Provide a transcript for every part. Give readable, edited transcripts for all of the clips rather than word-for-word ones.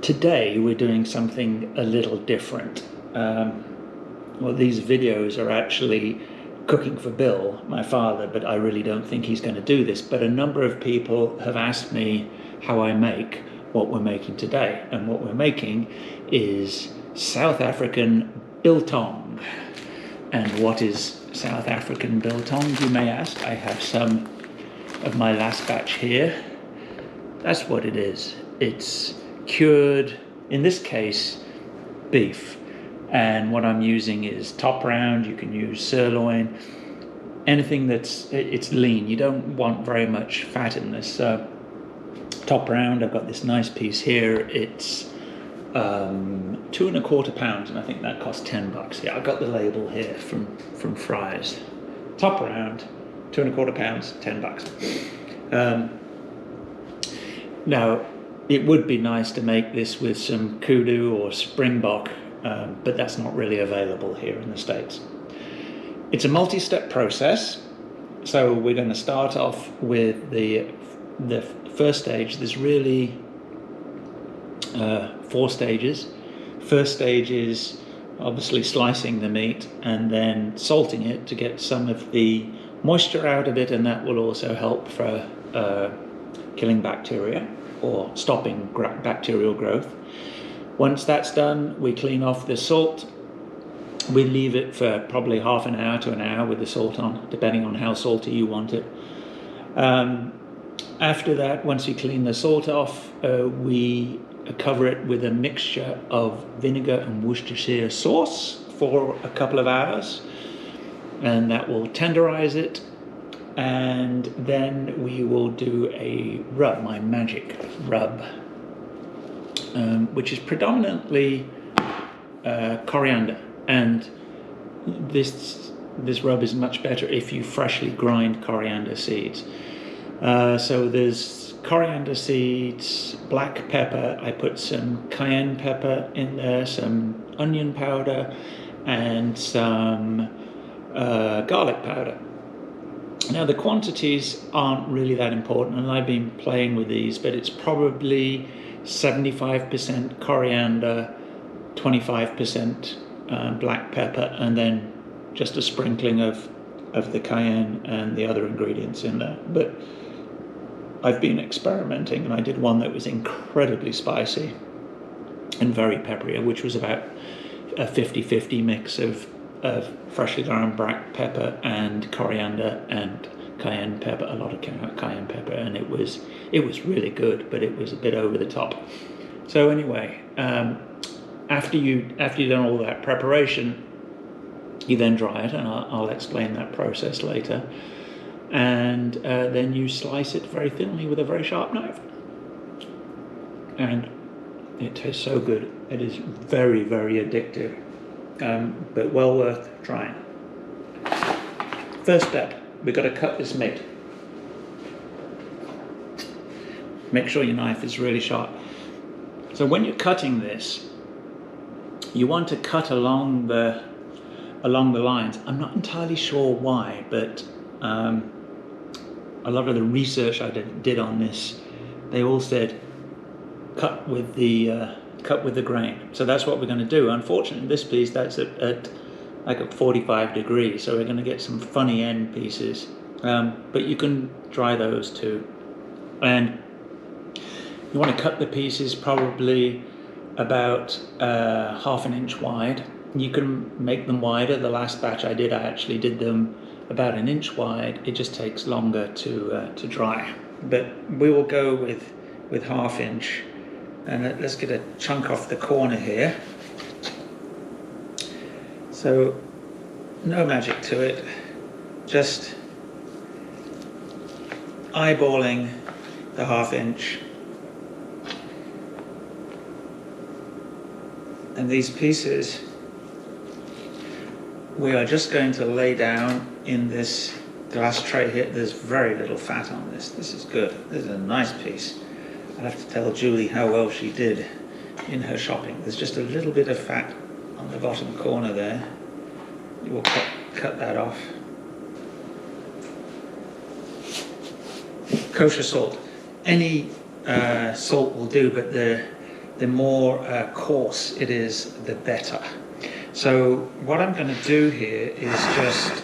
Today we're doing something a little different. Well, these videos are actually cooking for Bill, my father, but I really don't think he's going to do this. But a number of people have asked me how I make what we're making today. And what we're making is South African Biltong. And what is South African Biltong, you may ask? I have some of my last batch here. That's what it is. It's cured, in this case, beef. And what I'm using is top round. You can use sirloin, anything it's lean. You don't want very much fat in this. Top round, I've got this nice piece here. It's 2¼ pounds, and I think that costs $10. Yeah, I've got the label here from Fry's. Top round, 2¼ pounds, $10. Now, it would be nice to make this with some Kudu or Springbok, but that's not really available here in the States. It's a multi-step process, so we're going to start off with the first stage. There's really 4 stages. First stage is obviously slicing the meat and then salting it to get some of the moisture out of it, and that will also help for killing bacteria or stopping bacterial growth. Once that's done, we clean off the salt. We leave it for probably half an hour to an hour with the salt on, depending on how salty you want it. After that, once we clean the salt off, we cover it with a mixture of vinegar and Worcestershire sauce for a couple of hours, and that will tenderize it. And then we will do a rub, my magic rub, which is predominantly coriander. And this rub is much better if you freshly grind coriander seeds. So there's coriander seeds, black pepper. I put some cayenne pepper in there, some onion powder, and some garlic powder. Now, the quantities aren't really that important, and I've been playing with these, but it's probably 75% coriander, 25% black pepper, and then just a sprinkling of the cayenne and the other ingredients in there. But I've been experimenting, and I did one that was incredibly spicy and very peppery, which was about a 50-50 mix of freshly ground black pepper and coriander and cayenne pepper, a lot of cayenne pepper, and it was really good, but it was a bit over the top. So anyway, after you've done all that preparation, you then dry it, and I'll explain that process later. And then you slice it very thinly with a very sharp knife, and it tastes so good. It is very, very addictive. But well worth trying. First step, we've got to cut this meat. Make sure your knife is really sharp. So when you're cutting this, you want to cut along the lines. I'm not entirely sure why, but a lot of the research I did on this, they all said cut with the grain. So that's what we're going to do. Unfortunately, this piece, that's at 45 degrees, so we're going to get some funny end pieces. But you can dry those too. And you want to cut the pieces probably about ½ inch wide. You can make them wider. The last batch I actually did them about 1 inch wide. It just takes longer to dry. But we will go with ½ inch. And let's get a chunk off the corner here. So, no magic to it, just eyeballing the ½ inch. And these pieces, we are just going to lay down in this glass tray here. There's very little fat on this. This is good. This is a nice piece. I have to tell Julie how well she did in her shopping. There's just a little bit of fat on the bottom corner there. We'll cut that off. Kosher salt. Any salt will do, but the more coarse it is, the better. So what I'm going to do here is just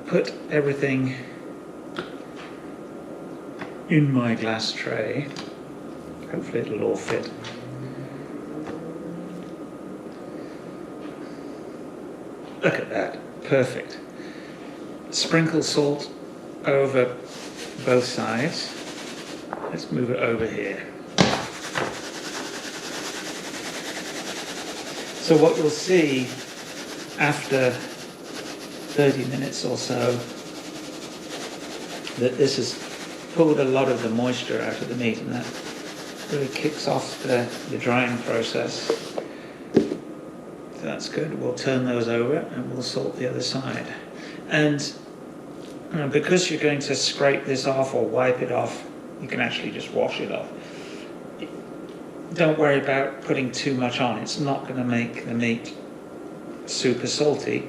put everything in my glass tray. Hopefully it'll all fit. Look at that, perfect. Sprinkle salt over both sides. Let's move it over here. So what you'll see after 30 minutes or so, that this has pulled a lot of the moisture out of the meat, and that really kicks off the drying process. So that's good. We'll turn those over and we'll salt the other side. And because you're going to scrape this off or wipe it off, you can actually just wash it off. Don't worry about putting too much on. It's not going to make the meat super salty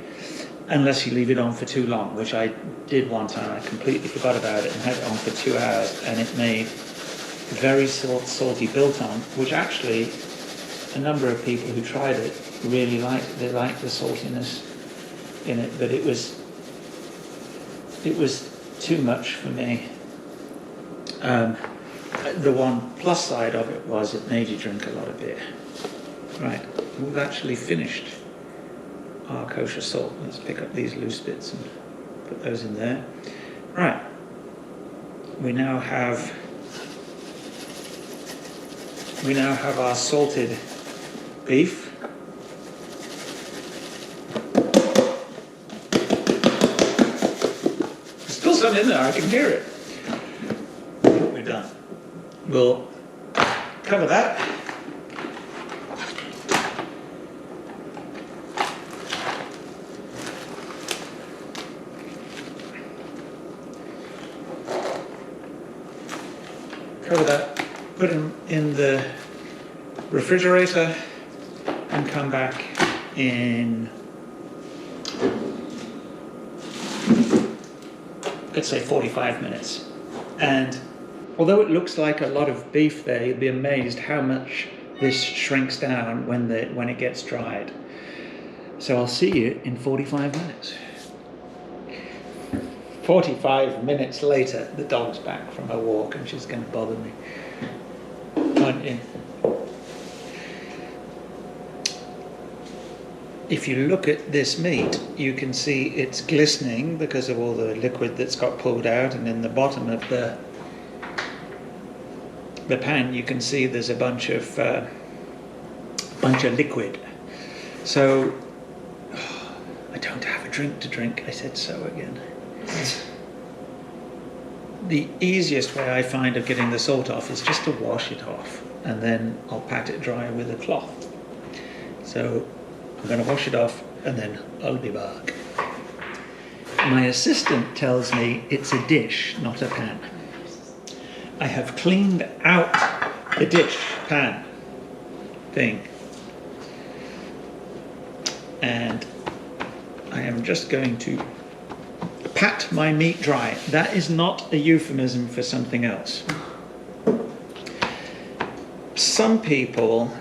unless you leave it on for too long, which I did one time. I completely forgot about it and had it on for 2 hours, and it made very salty biltong, which actually a number of people who tried it really liked. They liked the saltiness in it, but it was too much for me. The one plus side of it was it made you drink a lot of beer. Right, we've actually finished our kosher salt. Let's pick up these loose bits and put those in there. Right, we now have our salted beef. There's still some in there, I can hear it. We're done. We'll cover that. Cover that, put them in the refrigerator and come back in, let's say 45 minutes. And although it looks like a lot of beef there, you'll be amazed how much this shrinks down when it gets dried. So I'll see you in 45 minutes. 45 minutes later, the dog's back from her walk and she's going to bother me. Come in. If you look at this meat, you can see it's glistening because of all the liquid that's got pulled out, and in the bottom of the pan you can see there's a bunch of liquid. So I don't have a drink to drink. I said so again. The easiest way I find of getting the salt off is just to wash it off, and then I'll pat it dry with a cloth. So I'm going to wash it off and then I'll be back. My assistant tells me it's a dish, not a pan. I have cleaned out the dish pan thing, and I am just going to pat my meat dry. That is not a euphemism for something else. Some people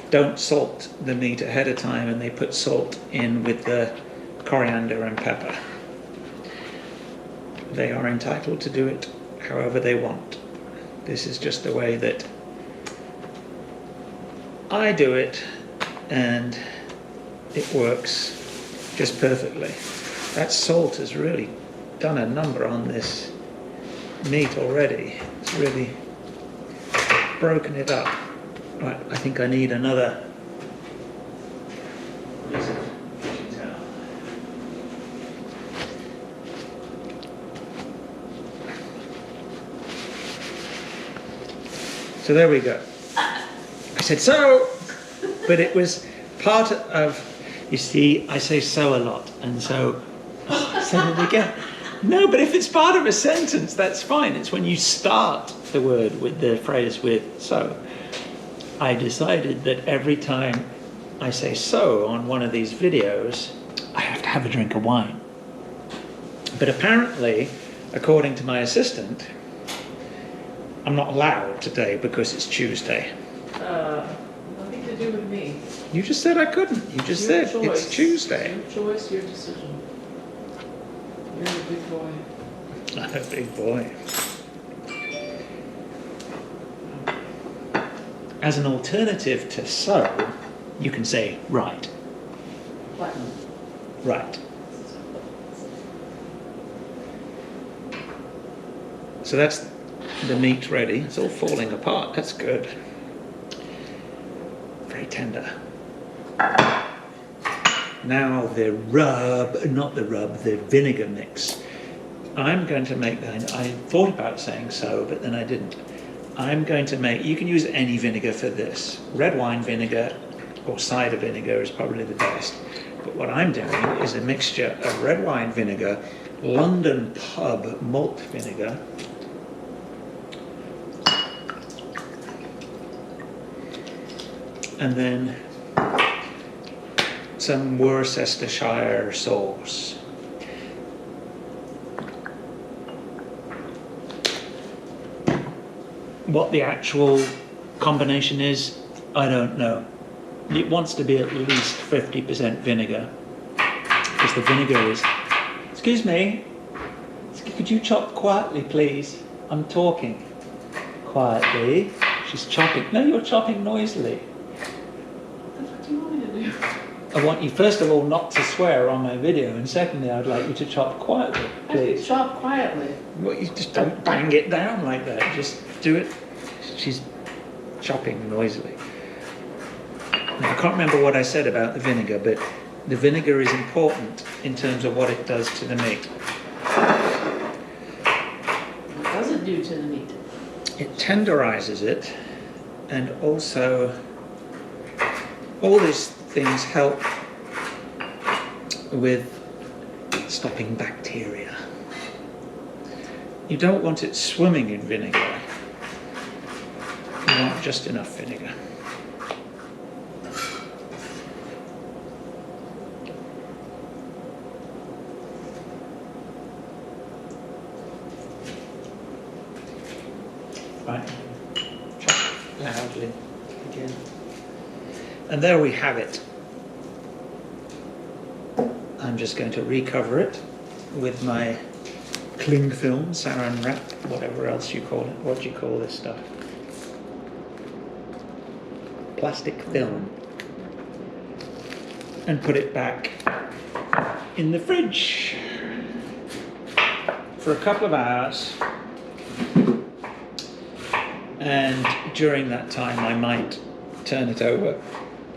don't salt the meat ahead of time, and they put salt in with the coriander and pepper. They are entitled to do it however they want. This is just the way that I do it, and it works just perfectly. That salt has really done a number on this meat already. It's really broken it up. Right, I think I need another piece of kitchen towel. So there we go. I said so, but it was part of, you see, I say so a lot, and so, I said it again. No, but if it's part of a sentence, that's fine. It's when you start the word with the phrase with so. I decided that every time I say so on one of these videos, I have to have a drink of wine. But apparently, according to my assistant, I'm not allowed today because it's Tuesday. Nothing to do with me. You just said I couldn't. You just said it's Tuesday. Your choice, your decision. You're a big boy. I'm a big boy. As an alternative to so, you can say right. Platinum. Right. So that's the meat ready. It's all falling apart. That's good. Very tender. Now the the vinegar mix. I'm going to make that. I thought about saying so, but then I didn't. I'm going to make, you can use any vinegar for this. Red wine vinegar or cider vinegar is probably the best. But what I'm doing is a mixture of red wine vinegar, London pub malt vinegar, and then some Worcestershire sauce. What the actual combination is, I don't know. It wants to be at least 50% vinegar, because the vinegar is... Excuse me, could you chop quietly, please? I'm talking. Quietly. She's chopping. No, you're chopping noisily. What do you want me to do? I want you, first of all, not to swear on my video, and secondly, I'd like you to chop quietly, I can please. chop quietly. Well, you just don't bang it down like that. Just do it. She's chopping noisily. Now, I can't remember what I said about the vinegar, but the vinegar is important in terms of what it does to the meat. What does it do to the meat? It tenderizes it, and also all these things help with stopping bacteria. You don't want it swimming in vinegar. You want just enough vinegar. Right, chop loudly again. And there we have it. I'm just going to recover it with my cling film, saran wrap, whatever else you call it. What do you call this stuff? Plastic film. And put it back in the fridge for a couple of hours. And during that time I might turn it over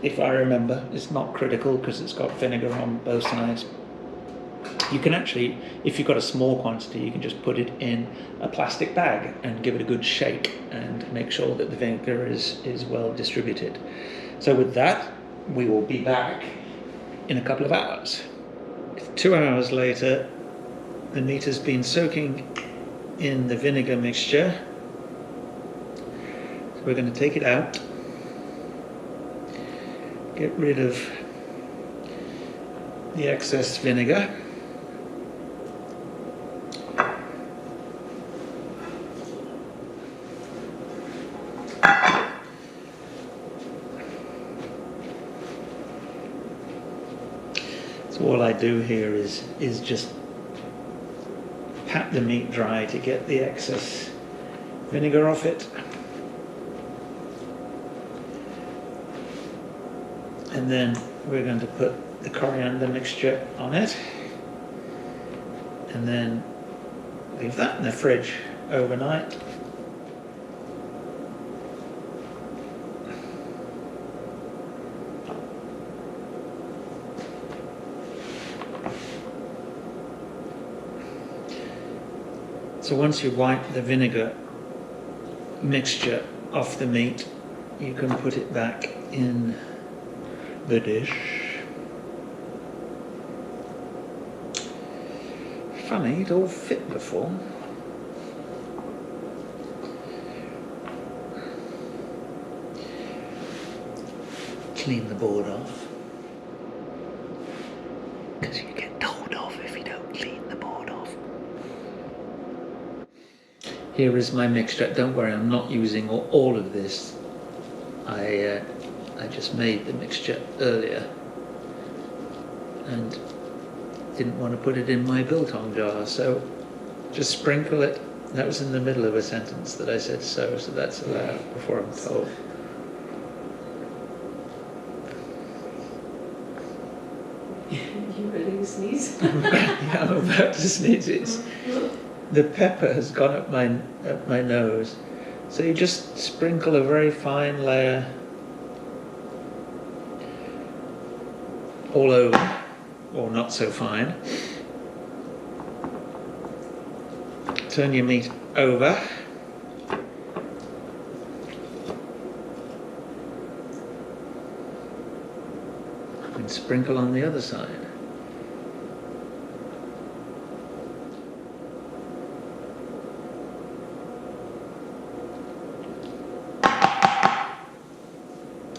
if I remember. It's not critical because it's got vinegar on both sides. You can actually, if you've got a small quantity, you can just put it in a plastic bag and give it a good shake and make sure that the vinegar is well distributed. So with that, we will be back in a couple of hours. 2 hours later, the meat has been soaking in the vinegar mixture. So we're going to take it out, get rid of the excess vinegar. So all I do here is just pat the meat dry to get the excess vinegar off it. And then we're going to put the coriander mixture on it. And then leave that in the fridge overnight. So once you wipe the vinegar mixture off the meat, you can put it back in the dish. Funny, it all fit before. Clean the board off, because you get told off if you don't clean the board off. Here is my mixture. Don't worry, I'm not using all of this. I just made the mixture earlier and didn't want to put it in my biltong jar, so just sprinkle it. That was in the middle of a sentence that I said so that's allowed before I'm told. You ready to sneeze? Yeah, I'm about to sneeze. The pepper has gone up my nose. So you just sprinkle a very fine layer all over, or not so fine. Turn your meat over. And sprinkle on the other side.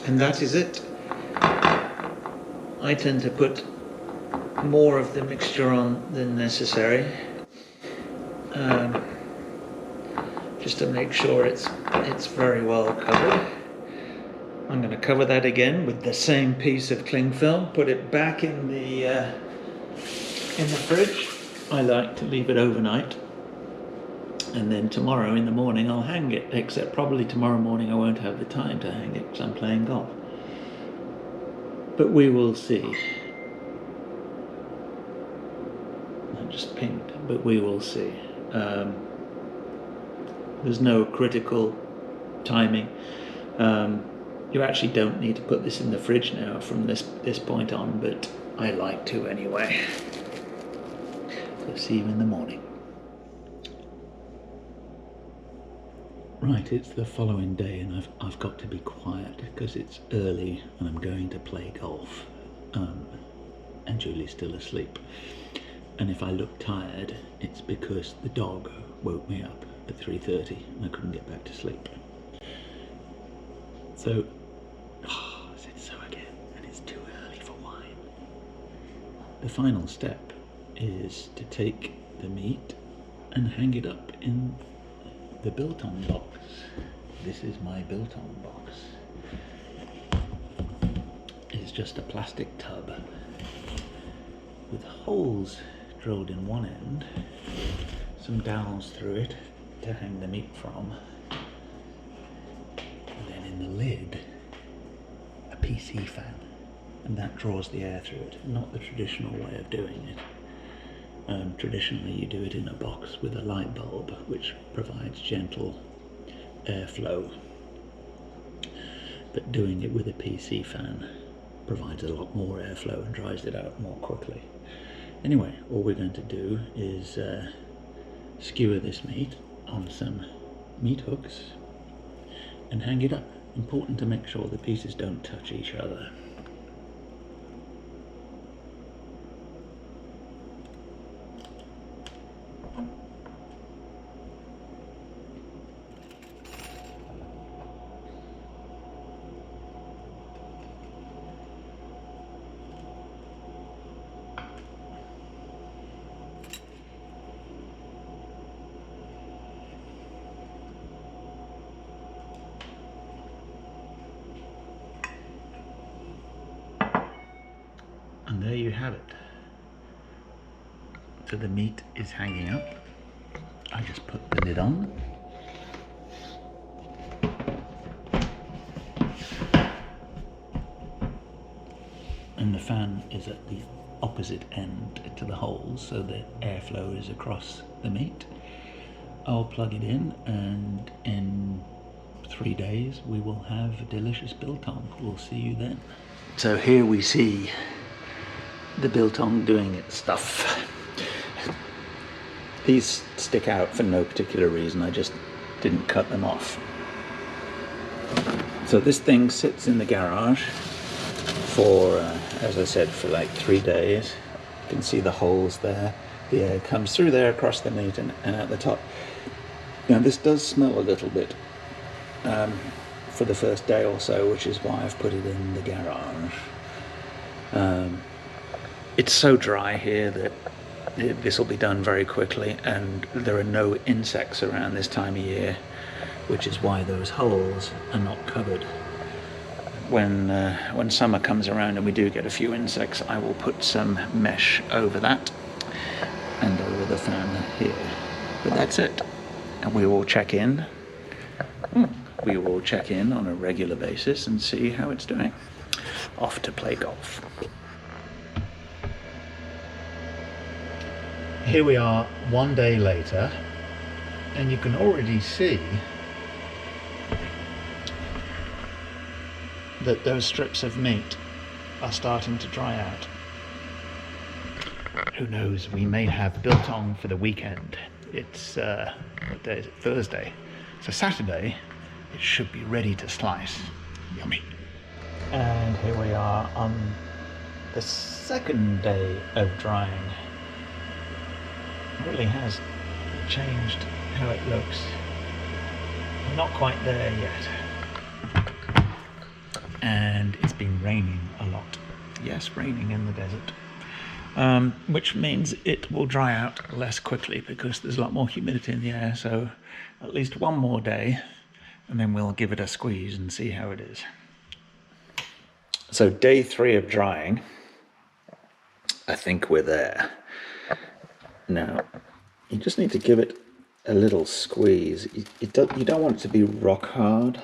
And that is it. I tend to put more of the mixture on than necessary, just to make sure it's very well covered. I'm going to cover that again with the same piece of cling film. Put it back in the fridge. I like to leave it overnight, and then tomorrow in the morning I'll hang it, except probably tomorrow morning I won't have the time to hang it because I'm playing golf. But we will see. I just pinked, but we will see. There's no critical timing. You actually don't need to put this in the fridge now from this point on, but I like to anyway. So see you in the morning. Right, it's the following day and I've got to be quiet because it's early and I'm going to play golf, and Julie's still asleep. And if I look tired, it's because the dog woke me up at 3:30 and I couldn't get back to sleep. So, I said so again, and it's too early for wine. The final step is to take the meat and hang it up in the biltong box. This is my biltong box. It's just a plastic tub with holes drilled in one end, some dowels through it to hang the meat from, and then in the lid a PC fan, and that draws the air through it. Not the traditional way of doing it. Traditionally you do it in a box with a light bulb which provides gentle airflow, but doing it with a PC fan provides a lot more airflow and dries it out more quickly. Anyway, all we're going to do is skewer this meat on some meat hooks and hang it up. Important to make sure the pieces don't touch each other. And there you have it. So the meat is hanging up. I just put the lid on. And the fan is at the opposite end to the holes, so the airflow is across the meat. I'll plug it in, and in 3 days we will have a delicious biltong. We'll see you then. So here we see the biltong doing its stuff. These stick out for no particular reason, I just didn't cut them off. So this thing sits in the garage for, as I said, for like 3 days. You can see the holes there. The air comes through there across the meat and at the top. Now this does smell a little bit for the first day or so, which is why I've put it in the garage. It's so dry here that this will be done very quickly, and there are no insects around this time of year, which is why those holes are not covered. When summer comes around and we do get a few insects, I will put some mesh over that and over the fan here. But that's it. And we will check in. We will check in on a regular basis and see how it's doing. Off to play golf. Here we are 1 day later, and you can already see that those strips of meat are starting to dry out. Who knows, we may have biltong for the weekend. It's, what day is it? Thursday. So Saturday, it should be ready to slice. Yummy. And here we are on the second day of drying. It really has changed how it looks. We're not quite there yet. And it's been raining a lot. Yes, raining in the desert. Which means it will dry out less quickly because there's a lot more humidity in the air. So at least one more day, and then we'll give it a squeeze and see how it is. So day 3 of drying, I think we're there. Now, you just need to give it a little squeeze. You don't want it to be rock hard.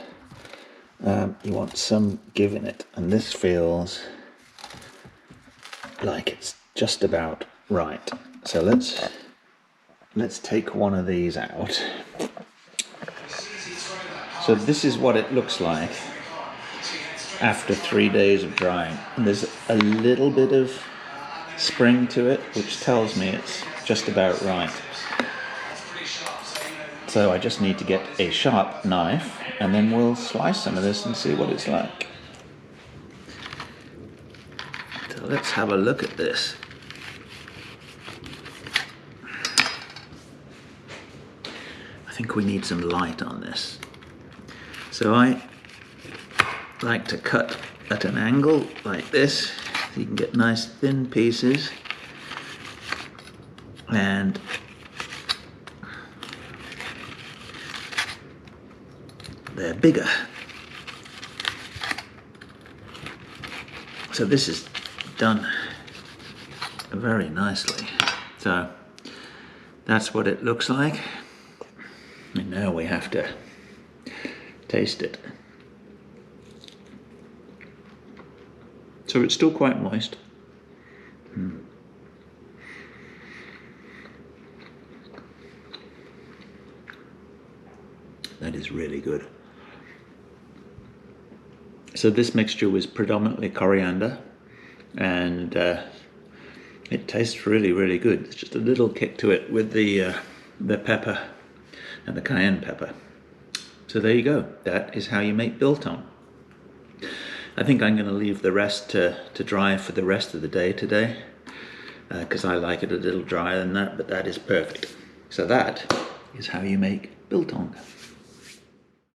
You want some give in it, and this feels like it's just about right. So let's take one of these out. So this is what it looks like after 3 days of drying, and there's a little bit of spring to it, which tells me it's just about right. So I just need to get a sharp knife, and then we'll slice some of this and see what it's like. So let's have a look at this. I think we need some light on this. So I like to cut at an angle like this, so you can get nice thin pieces. And they're bigger. So this is done very nicely. So that's what it looks like. And now we have to taste it. So it's still quite moist. That is really good. So this mixture was predominantly coriander, and it tastes really, really good. There's just a little kick to it with the pepper and the cayenne pepper. So there you go. That is how you make biltong. I think I'm going to leave the rest to dry for the rest of the day today, because I like it a little drier than that, but that is perfect. So that is how you make biltong.